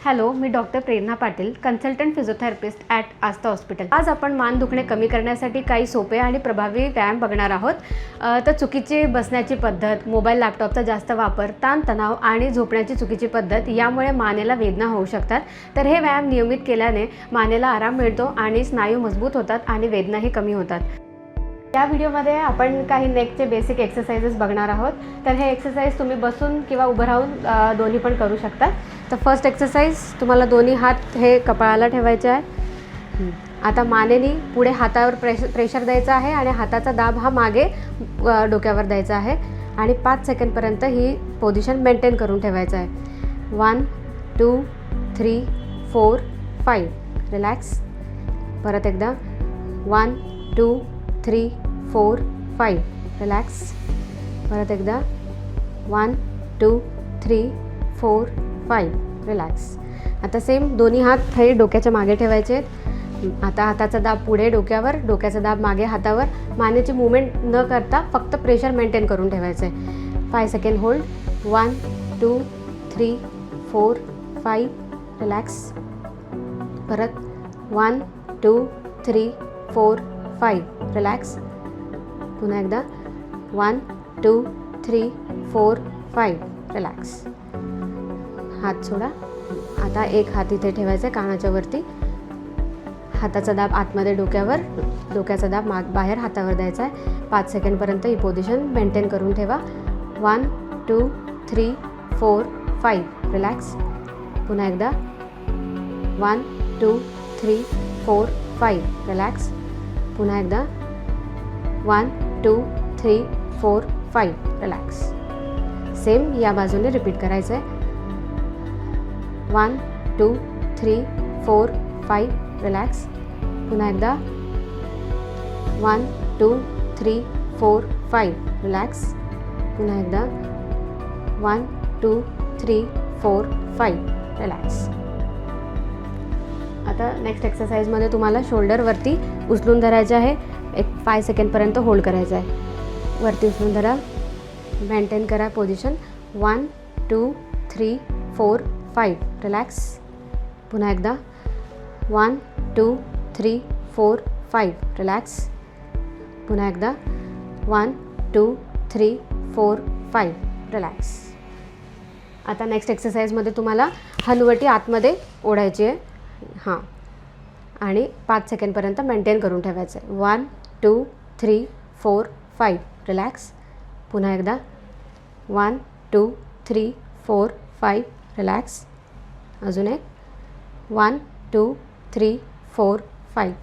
Hello, me doctor Prerna Patil, consultant physiotherapist at Aastha hospital. आज आपण मान दुखणे कमी करण्यासाठी काही सोपे आणि प्रभावी व्यायाम बघणार आहोत। तर चुकीची बसण्याची पद्धत, मोबाईल लॅपटॉपचा जास्त वापर, ताणतणाव आणि झोपण्याची चुकीची पद्धत यामुळे मानेला वेदना होऊ शकतात। तर हे व्यायाम नियमित केल्याने मानेला आराम मिळतो आणि स्नायू मजबूत होतात आणि वेदनाही कमी होतात। या व्हिडिओमध्ये आपण काही नेकचे बेसिक एक्सरसाइजेस बघणार आहोत। तर हे एक्सरसाइज तुम्ही बसून किंवा उभं राहून दोन्ही पण करू शकता। तर फर्स्ट एक्सरसाइज, तुम्हाला दोन्ही हात हे कपाळाला ठेवायचे आहे। आता मानेनी पुढे हातावर प्रेशर द्यायचा आहे आणि हाताचा दाब हा मागे डोक्यावर द्यायचा आहे आणि 5 सेकंदपर्यंत ही पोझिशन मेंटेन करून ठेवायचं आहे। 1 2 3 4 5 रिलॅक्स। परत एकदा 1 2 3 4 5 रिलॅक्स। परत एकदा 1 2 3 4 5 रिलॅक्स। आता सेम दोन्ही हात हे डोक्याच्या मागे ठेवायचे आहेत। आता हाताचा दाब पुढे डोक्यावर, डोक्याचा दाब मागे हातावर, मानेची मूवमेंट न करता फक्त प्रेशर मेंटेन करून ठेवायचं आहे। 5 सेकंड होल्ड। 1 2 3 4 5 रिलॅक्स। परत 1 2 3 4 5 रिलॅक्स। पुन्हा एकदा 1 2 3 4 5 रिलॅक्स। हात सोडा। आता एक हात इथे ठेवायचा आहे कानाच्या वरती, हाताचा दाब आतमध्ये डोक्यावर, डोक्याचा दाब बाहेर हातावर द्यायचा आहे। 5 सेकंदपर्यंत ही पोझिशन मेंटेन करून ठेवा। 1 2 3 4 5 रिलॅक्स। पुन्हा एकदा 1 2 3 4 5 रिलॅक्स। पुन्हा एकदा 1 2 3 4 5 रिलॅक्स। सेम या बाजूने रिपीट करायचं आहे। 1 2 3 4 5 रिलॅक्स। पुन्हा एकदा 1 2 3 4 5 रिलॅक्स। पुन्हा एकदा 1 2 3 4 5 रिलॅक्स। आता नेक्स्ट एक्सरसाइजमध्ये तुम्हाला शोल्डरवरती उचलून धरायचे आहे। एक 5 सेकंदपर्यंत होल्ड करायचं आहे। वरती उचलून धरा, मेंटेन करा पोझिशन। 1 2 3 4 5 रिलॅक्स। पुन्हा एकदा 1 2 3 4 5 रिलॅक्स। पुन्हा एकदा 1 2 3 4 5 रिलॅक्स। आता नेक्स्ट एक्सरसाइजमध्ये तुम्हाला हनुवटी आतमध्ये ओढायची आहे, हां, आणि 5 सेकंदपर्यंत मेंटेन करून ठेवायचं आहे। 1 2 3 4 5 रिलॅक्स। पुन्हा एकदा 1 2 3 4 5 रिलॅक्स। अजून एक 1 2 3 4 5